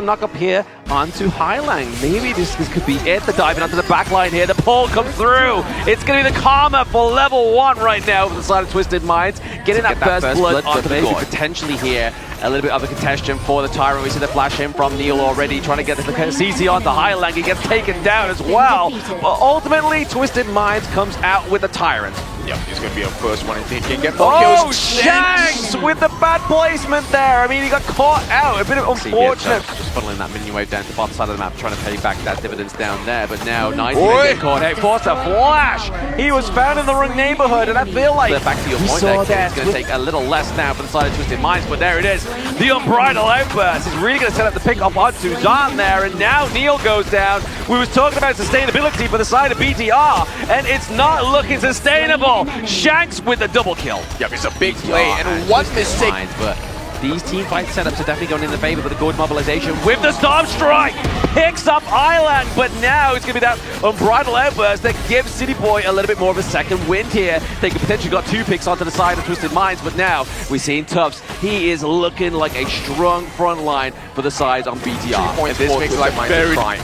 Knock up here onto Highlang. Maybe this could be it. The diving onto the back line here. The pull comes through. It's going to be the karma for level 1 right now for the side of Twisted Minds. Getting that first blood onto the board. Potentially here, a little bit of a contention for the Tyrant. We see the flash in from Neil already, trying to get the CC onto Highlang. He gets taken down as well. But ultimately, Twisted Minds comes out with the Tyrant. Yep, he's going to be a first one. He can get more kills. Oh, Shanks with the bad placement there. I mean, he got caught out. A bit of unfortunate. Just funneling that minion wave down to the bottom side of the map, trying to pay back that dividends down there. But now, 90 get caught out. Forced a flash. He was found in the wrong neighborhood, and I feel like, back to your point there, it's going to take a little less now for the side of Twisted Minds. But there it is. The unbridled outburst is really going to set up the pick up onto Zan there. And now Neil goes down. We was talking about sustainability for the side of BTR, and it's not looking sustainable. Shanks with the double kill. Yep, it's a big play, and one mistake. But these team fight setups are definitely going in the favor with the good mobilization. With the Storm Strike, picks up Island, but now it's going to be that unbridled outburst that gives City Boy a little bit more of a second wind here. They could potentially got 2 picks onto the side of Twisted Minds, but now we're seeing Tufts. He is looking like a strong front line for the sides on BTR. And this makes life very trying.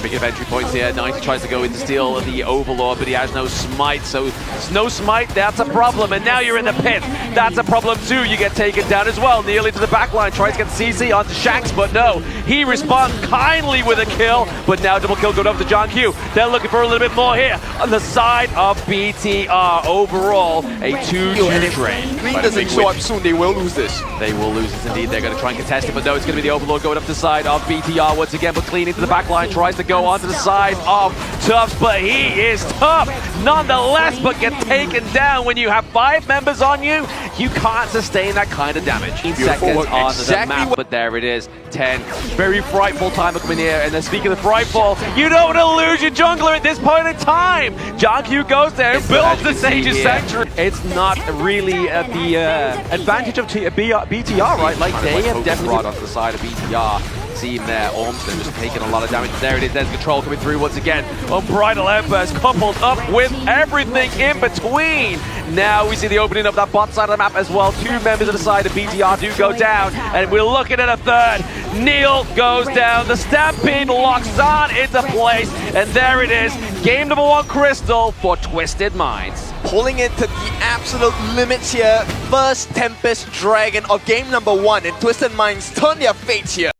Big entry points here. 90 tries to go in to steal the Overlord, but he has no smite. So no smite, that's a problem. And now you're in the pit. That's a problem too. You get taken down as well. Nearly to the back line. Tries to get CC onto Shanks, but no. He responds kindly with a kill, but now double kill going over to John Q. They're looking for a little bit more here on the side of BTR. Overall, a 2-2 trade. Green doesn't show up soon. They will lose this. They will lose this indeed. They're going to try and contest it, but no, it's going to be the Overlord going up the side of BTR once again, but clean into the back line. Tries to go onto the side of Tufts, but he is tough nonetheless, but get taken down. When you have 5 members on you, you can't sustain that kind of damage. 8 seconds on the map, but there it is. 10. Very frightful time coming here, and then speaking of frightful, you don't want to lose your jungler at this point in time. John Q goes there and builds the Sage's Sanctuary. It's not really at the advantage of BTR, right? Like, they have definitely brought onto the side of BTR. See him there, Ormston just taking a lot of damage. There it is, there's control coming through once again. Unbridled outburst coupled up with everything in between. Now we see the opening of that bot side of the map as well. 2 members of the side of BTR do go down, and we're looking at a third. Neil goes down, the Stampede locks on into place, and there it is. Game number 1 Crystal for Twisted Minds. Pulling it to the absolute limits here. First Tempest Dragon of game number 1, and Twisted Minds turn their fates here.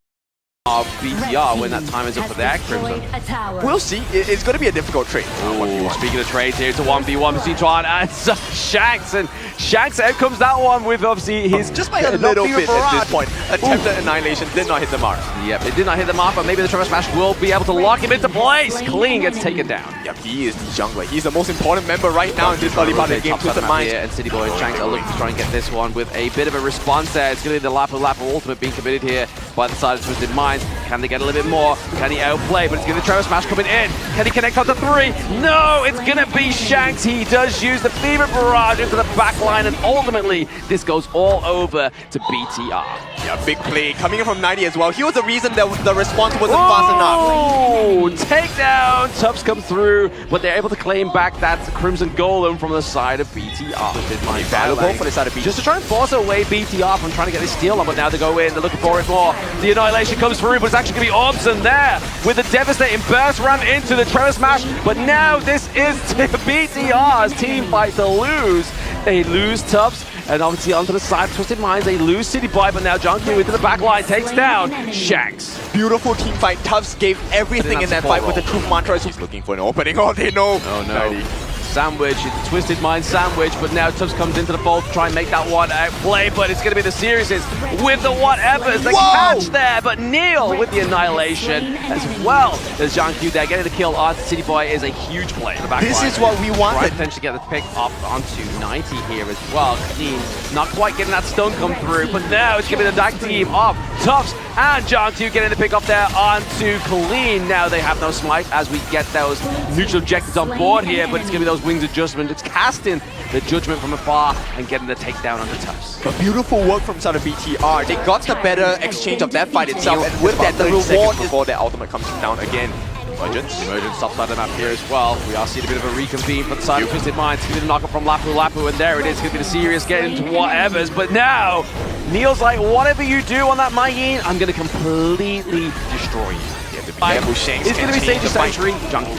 Of BTR when that time is up for their Crimson. We'll see. It's going to be a difficult trade. Speaking of trades, here it's a 1v1 between Tron and Shanks, and Shanks out comes that one with obviously his just by a little bit at this point. Attempted annihilation did not hit the mark. Yep, it did not hit the mark, but maybe the Trevor Smash will be able to lock him into place. Clean gets taken down. Yep, he is the jungler. He's the most important member right now in this early part of the game. Twisted Minds and City Boy and Shanks are looking to try and get this one with a bit of a response there. It's going to be the Lap ultimate being committed here by the side of Twisted Minds. Can they get a little bit more? Can he outplay? But it's going to be Trevor Smash coming in. Can he connect onto 3? No, it's going to be Shanks. He does use the Fever Barrage into the back line, and ultimately this goes all over to BTR. Yeah, big play coming in from 90 as well. He was the reason that the response wasn't fast enough. Oh, takedown. Tufts come through, but they're able to claim back that Crimson Golem from the side of BTR. Valuable for the side of BTR. Just to try and force away BTR from trying to get this steal on, but now they go in. They're looking for it more. The Annihilation comes through, but it's actually going to be Ormston there with a devastating burst ram into the Trevor Smash. But now this is BTR's team fight to lose. They lose Tufts, and obviously onto the side of Twisted Minds, they lose City Boy, but now John Q into the back line takes down Shanks. Beautiful team fight. Tufts gave everything in that fight with the Truth Mantra. He's looking for an opening. Oh, they know. Oh, no. Sandwich, Twisted Mind sandwich, but now Tufts comes into the fold to try and make that one outplay, but it's going to be the Serieses with the whatevers. The catch there, but Neil with the Annihilation as well as John Q there. Getting the kill on City Boy is a huge play. This is what we wanted. Right, potentially get the pick up onto 90 here as well. Clean, not quite getting that stun come through, but now it's going to be the DAC team of Tufts and John Q getting the pick up there onto Clean. Now they have no smite as we get those neutral objectives on board here, but it's going to be those wings adjustment. It's casting the judgment from afar and getting the takedown on the Tufts. But beautiful work from side of BTR. They got the better exchange of that fight itself, and with that, the reward is before their ultimate comes down again. Emergence top side of the map here as well. We are seeing a bit of a reconvene from the side of Twisted Minds. It's going to be the knockup from Lapu, and there it is. It's going to be the serious getting into whatevers. But now, Neil's like, whatever you do on that Mayeen, I'm going to completely destroy you. It's going to be Sage's Sanctuary Junkie.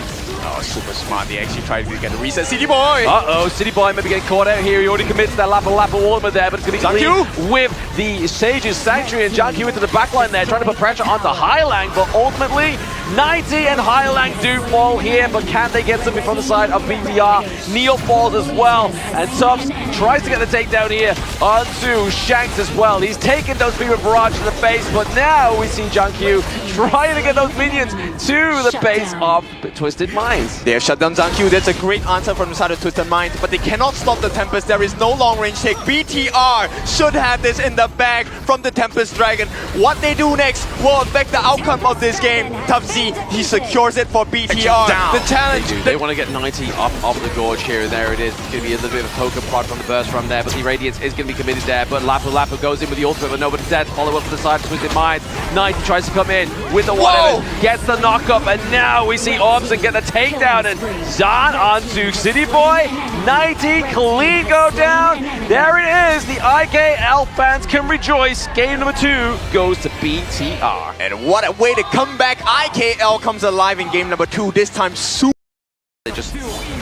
Oh, super smart. They actually tried to get a reset. City Boy! Uh-oh, City Boy maybe getting caught out here. He already commits that Lapu ultimate there, but it's going to be clean with the Sage's Sanctuary and Junkie into the backline there, trying to put pressure onto Highlang, but ultimately, 90 and Highlang do fall here, but can they get something from the side of BTR? Neil falls as well, and Tufts tries to get the takedown here onto Shanks as well. He's taken those Beaver Barrage to the face, but now we see Junkie trying to get those minions to the base of Twisted Minds. They have shut down Zankyu. That's a great answer from the side of Twisted Minds, but they cannot stop the Tempest. There is no long range take. BTR should have this in the bag from the Tempest Dragon. What they do next will affect the outcome of this game. Tufzy, he secures it for BTR. The challenge. They want to get 90 up of the gorge here, and there it is. It's going to be a little bit of a poker prod from the burst from there, but the Radiance is going to be committed there. But Lapu goes in with the ultimate, but nobody's dead. Follow up to the side of Twisted Minds. 90 tries to come in with the whatever, gets the knock-up, and now we see Orbson get the takedown, and Zahn onto City Boy. 90 clean go down. There it is. The IKL fans can rejoice. Game number 2 goes to BTR. And what a way to come back. IKL comes alive in game number 2. This time super. They just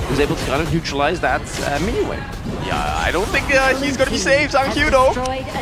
was able to kind of neutralize that mini wave. Yeah, I don't think he's going to be saved. Zankyu though.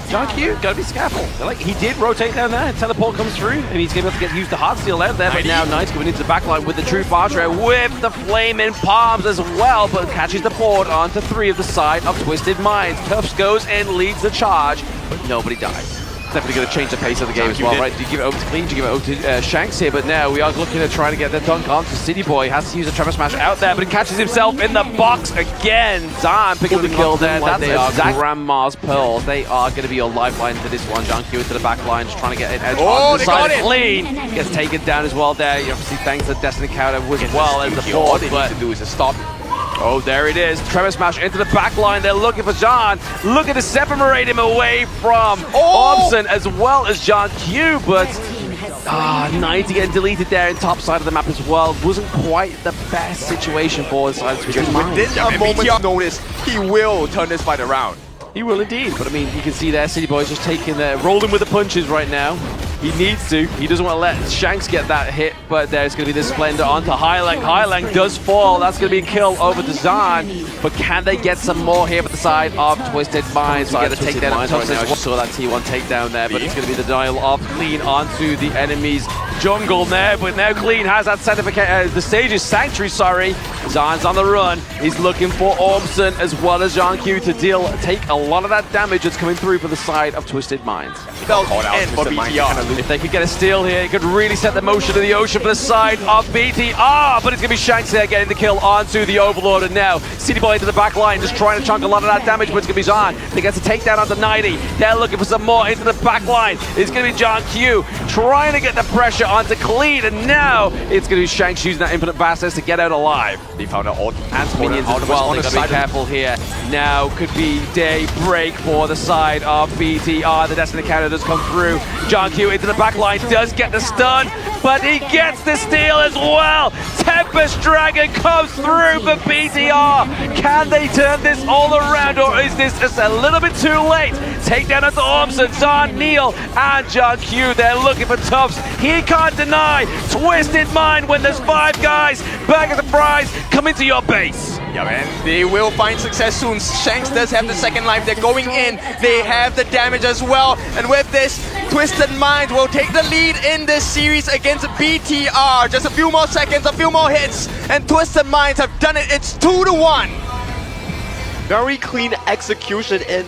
Zankyu, gotta be scaffold. Like, he did rotate down there, teleport comes through, and he's able to use the hard steel out there, but now Knight's going into the backline with the true Bartra with the flaming palms as well, but catches the board onto 3 of the side of Twisted Minds. Tufts goes in, leads the charge, but nobody dies. Definitely going to change the pace of the game as well, right? Do you give it over to Clean? Do you give it over to Shanks here? But now we are looking at trying to get the dunk on to City Boy. Has to use a Trevor Smash out there, but he catches himself in the box again. Zahn picking up the kill there. That's exact Grandma's Pearls. They are going to be your lifeline to this one. Junkie into the back line, just trying to get it edge on the side. Clean gets taken down as well there. You obviously thanks the Destiny counter as well as the board. All they need to do is a stop. Oh, there it is. Tremor Smash into the back line. They're looking for John. Looking to separate him away from Orbson as well as John Q, but 90 getting deleted there in top side of the map as well. Wasn't quite the best situation for the side of Twisted Minds. Within a moment's notice, he will turn this fight around. He will indeed, but I mean, you can see there, City Boy's just taking rolling with the punches right now. He needs to. He doesn't want to let Shanks get that hit, but there's going to be the Splendor onto Highlang. Highlang does fall. That's going to be a kill over to Zahn, but can they get some more here with the side of Twisted Minds? We get a takedown right now. I just saw that T1 takedown there, but it's going to be the denial of Clean onto the enemy's jungle there, but now Clean has that certificate, the Sage's Sanctuary, sorry. Zahn's on the run. He's looking for Orbson as well as Jean Q to take a lot of that damage that's coming through for the side of Twisted Minds. If they could get a steal here, it could really set the motion of the ocean for the side of BTR, but it's going to be Shanks there getting the kill onto the Overlord, and now City Boy into the back line, just trying to chunk a lot of that damage, but it's going to be Zahn. They get a takedown onto 90. They're looking for some more into the back line. It's going to be John Q trying to get the pressure onto Clean, and now it's going to be Shanks using that infinite vastness to get out alive. They found an ult and minions as well. They got to be careful here. Now could be daybreak for the side of BTR. The Destiny counter does come through. John Q into the back line, does get the stun, but he gets the steal as well. Tempest Dragon comes through for BTR. Can they turn this all around, or is this just a little bit too late? Takedown onto Orbson, Zahn, Neil, and John Q. They're looking for Tufts. He can't deny. Twisted Mind when there's 5 guys back at the prize coming to your base. Yeah, man, they will find success soon. Shanks does have the second life. They're going in. They have the damage as well. And with this, Twisted Minds will take the lead in this series against BTR. Just a few more seconds, a few more hits, and Twisted Minds have done it. It's 2-1. Very clean execution in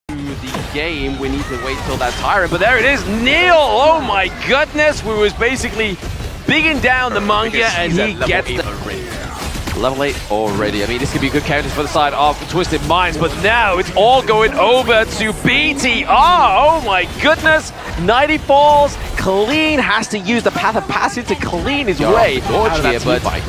the game. We need to wait till that Tyrant, but there it is. Neil, oh my goodness. We was basically bigging down the Mungia, and he gets the... Level 8 already. I mean, this could be good counters for the side of Twisted Minds, but now it's all going over to BTR. Oh my goodness. 90 falls. Clean has to use the path of passage to clean his way out of that team fight.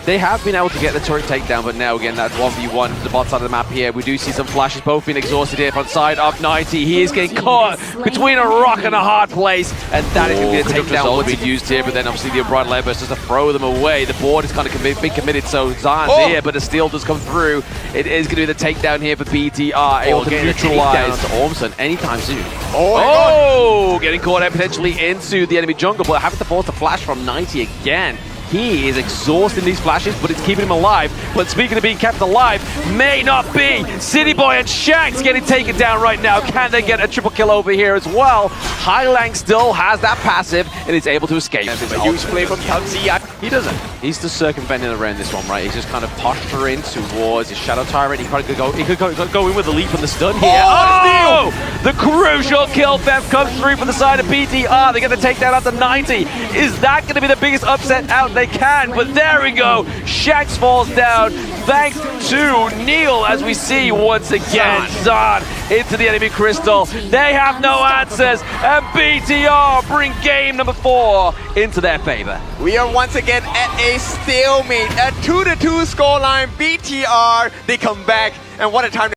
They have been able to get the turret takedown, but now again, that's 1v1 to the bot side of the map here. We do see some flashes, both being exhausted here front side of 90. He is getting caught between a rock and a hard place, and that is going to be a takedown will be used here, but then obviously the unbridled airburst just to throw them away. The board is kind of been committed, so Zan's here, but the steal does come through. It is going to be the takedown here for BTR, able to neutralize Ormson anytime soon. Oh, getting caught out potentially into the enemy jungle, but having to force the flash from 90 again. He is exhausting these flashes, but it's keeping him alive. But speaking of being kept alive, may not be. City Boy and Shanks getting taken down right now. Can they get a triple kill over here as well? Highlang still has that passive and is able to escape. It's a huge play from Tugsy. He doesn't. He's just circumventing around this one, right? He's just kind of posturing towards his Shadow Tyrant. He probably could go in with the leap and the stun here. Oh! The crucial kill theft comes through from the side of BTR. They get the takedown out to 90. Is that going to be the biggest upset out? They can, but there we go. Shanks falls down thanks to Neil, as we see once again. Zan into the enemy crystal. They have no answers, and BTR bring game number 4 into their favor. We are once again at a stalemate, a 2-2 scoreline. BTR, they come back, and what a time.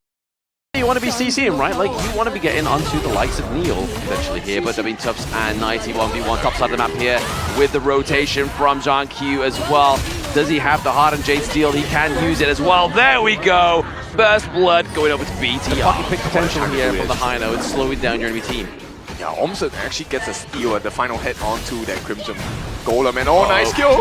You want to be CCing, right? Like, you want to be getting onto the likes of Neil eventually here, but I mean, Tufts and 90 1v1 top side of the map here with the rotation from John Q as well. Does he have the Hardened Jade Steel? He can use it as well. There we go. First blood going over to BTR. The fucking pick potential here from the high note and slowing down your enemy team. Yeah, Ormson actually gets a steal at the final hit onto that Crimson Golem, and nice kill!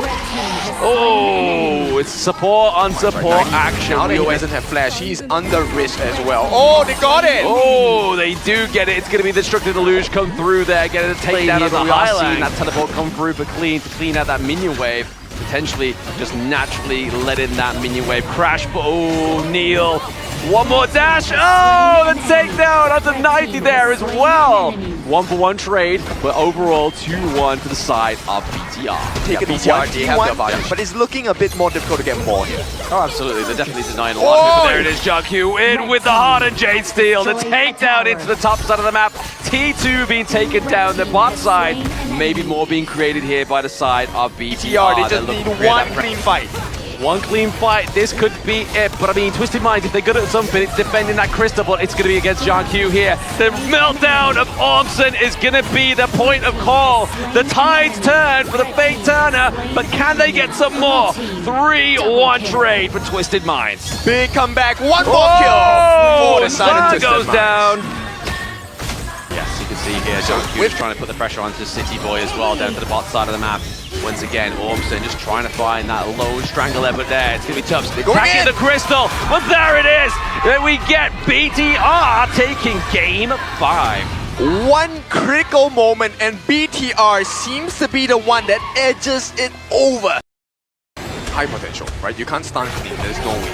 Oh, it's support on support action. Now that he doesn't have flash, he's under risk as well. Oh, they got it! Oh, they do get it. It's going to be the Destructive Deluge come through there, getting a takedown of the Highland. That teleport come through for Clean to clean out that minion wave. Potentially just naturally letting that minion wave crash, but oh, Neil. One more dash. Oh, the takedown onto 90 there as well. 1-for-1 trade, but overall 2-1 to the side of BTR. BTR, they have the advantage, but it's looking a bit more difficult to get more here. Oh, absolutely. They're definitely denying a lot. But there it is, Jagyu in with the Hardened Jade Steel. The takedown into the top side of the map. T2 being taken down. The bot side, maybe more being created here by the side of BTR. They just need one clean fight. One clean fight, this could be it, but I mean, Twisted Minds, if they're good at something, it's defending that crystal, but it's going to be against John Q here. The meltdown of Ormson is going to be the point of call. The tides turn for the fake turner, but can they get some more? 3-1 trade for Twisted Minds. Big comeback, one more kill for the side of Twisted goes Minds. Down. Yes, you can see here, John Q is trying to put the pressure onto City Boy as well, down to the bot side of the map. Once again, Ormson just trying to find that lone strangler, but there, it's going to be tough. Cracking the crystal, but there it is! Then we get BTR taking game 5. One critical moment, and BTR seems to be the one that edges it over. High potential, right? You can't stun clean, there's no way.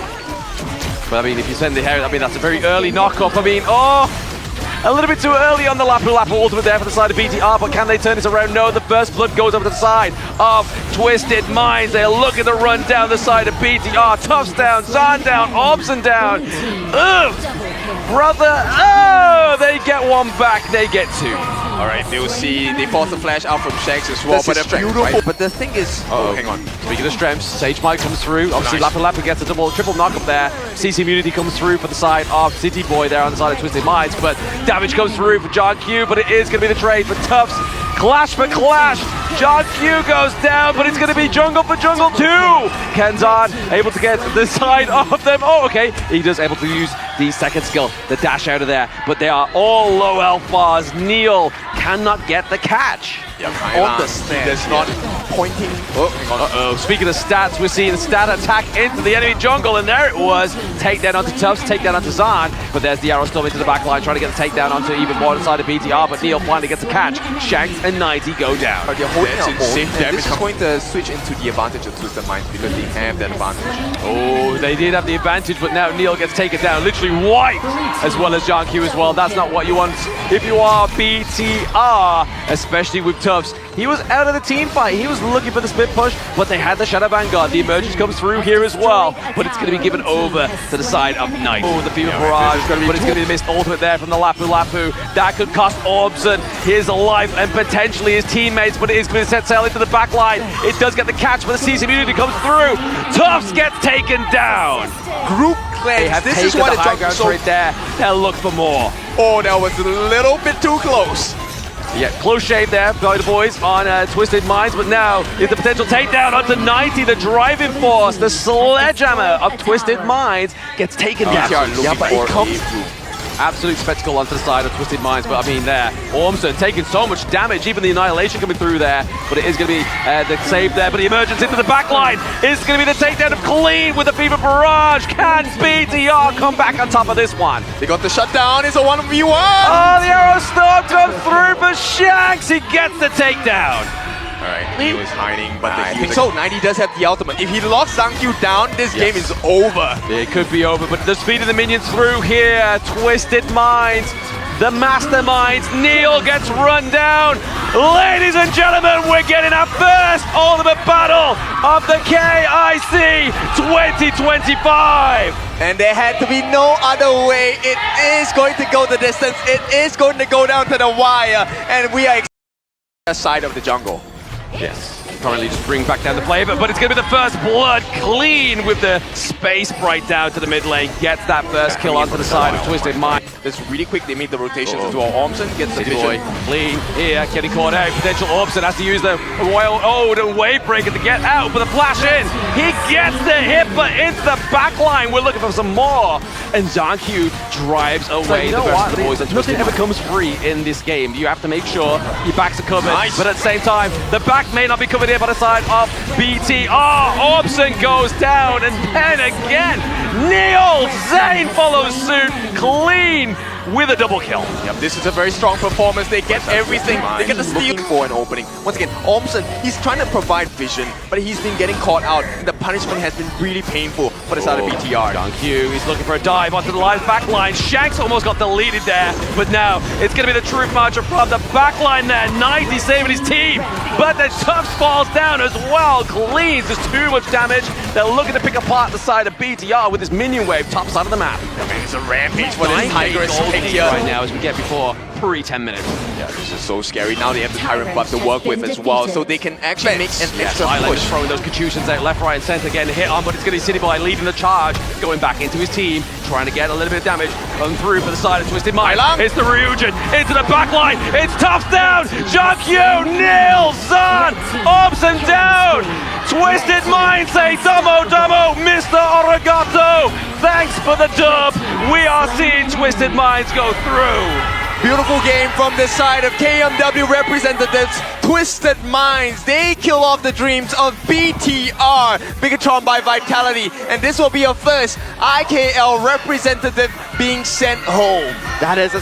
But I mean, if you send the hair, I mean, that's a very early knock-up. I mean, a little bit too early on the Lapu Lapu ultimate there for the side of BTR, but can they turn this around? No, the first blood goes over to the side of Twisted Minds. They're looking to run down the side of BTR. Tufts down, Zan down, Ormson down. Ugh, brother, oh, they get one back, they get 2. All right, they'll see, they force the flash out from Shanks as well, but they're beautiful. Right? But the thing is, hang on. Speaking of strengths, Sage Mike comes through. Obviously, Lapu Lapu gets a triple knock up there. CC Immunity comes through for the side of City Boy there on the side of Twisted Minds, but damage comes through for John Q, but it is going to be the trade for Tufts. Clash for clash. John Q goes down, but it's going to be jungle for jungle too. Kenzan able to get the side of them. Oh, okay. He does able to use the second skill, the dash out of there, but they are all low health bars. Neil cannot get the catch. On the stand. There's not pointing. Speaking of stats, we're seeing stat attack into the enemy jungle, and there it was. Takedown onto Tufts, takedown onto Zan, but there's the arrow storm into the back line, trying to get the takedown onto even more inside of BTR, but Neil finally gets a catch. Shanks and 90 go down. But they're holding out hold, and this is going to switch into the advantage of Twisted Minds because they have that advantage. Oh, they did have the advantage, but now Neil gets taken down. Literally absolutely wiped, as well as JanQ as well. That's not what you want if you are BTR, especially with Tufts. He was out of the team fight. He was looking for the split push, but they had the Shadow Vanguard. The emergence comes through here as well, but it's going to be given over to the side of Knight. Oh, the Fever Barrage, but it's going to be the missed ultimate there from the Lapu Lapu. That could cost Orbson his life and potentially his teammates, but it is going to set sail into the back line. It does get the catch, but the CC immunity comes through. Tufts gets taken down. Group cleanse. This is what the high ground right there. They'll look for more. Oh, that was a little bit too close. Yeah, close shave there by the boys on Twisted Minds, but now is the potential takedown onto 90, the driving force, the sledgehammer of Twisted Minds gets taken down. Yeah, but it comes absolute spectacle onto the side of Twisted Minds, but I mean there, Ormson taking so much damage, even the Annihilation coming through there, but it is going to be the save there, but the emergence into the back line is going to be the takedown of Clean with the Fever Barrage. Can BTR come back on top of this one? They got the shutdown, it's a 1v1! Oh, the arrow storm comes through for Shanks, he gets the takedown. Alright, he was hiding, but I think so. 90 does have the ultimate. If he locks ZhangQ down, this game is over. It could be over, but the speed of the minions through here. Twisted Minds, the masterminds. Neil gets run down. Ladies and gentlemen, we're getting our first ultimate battle of the KIC 2025. And there had to be no other way. It is going to go the distance. It is going to go down to the wire. And we are side of the jungle. Yes, currently just bring back down the flavor, but it's going to be the first blood. Clean with the space right down to the mid lane, gets that first kill onto the side of Twisted Mind. That's really quick, they made the rotations as well. Ormson gets the vision. Clean here, getting caught out. Potential Orbson has to use the the wave breaker to get out, but the flash in. He gets the hit, but into the back line. We're looking for some more. And ZhangQ drives away the rest of the boys. Nothing ever comes free in this game. You have to make sure your backs are covered, but at the same time, the back may not be covered here by the side of BTR. Orbson goes down, and then again, Neil Zane follows suit. Clean with a double kill. Yep, this is a very strong performance. They get everything. They get the steal for an opening. Once again, Ormson, he's trying to provide vision, but he's been getting caught out. The punishment has been really painful for the side of BTR. JanQ, he's looking for a dive onto the back line. Shanks almost got deleted there, but now it's going to be the Truth Marcher from the back line there. 90 saving his team, but the Tufts falls down as well. Cleans, there's too much damage. They're looking to pick apart the side of BTR with his minion wave top side of the map. I mean, it's a rampage for this Tigress pick here. Right now, as we get before pre-10 minutes. Yeah, this is so scary. Now they have the Tyrant buff to work with as well, so they can actually make an extra push. Throwing those contusions out left, right, and center, getting hit on, but it's going to be City Boy leading the charge, going back into his team, trying to get a little bit of damage, coming through for the side of Twisted Minds. It's the Ryujin into the back line. It's Tufts down. JanQ nails on. Orbson down. Twisted Minds say Domo Domo, Mr. Origato. Thanks for the dub. We are seeing Twisted Minds go through. Beautiful game from the side of KMW representatives, Twisted Minds. They kill off the dreams of BTR, Bigatron by Vitality, and this will be your first IKL representative being sent home. That is a...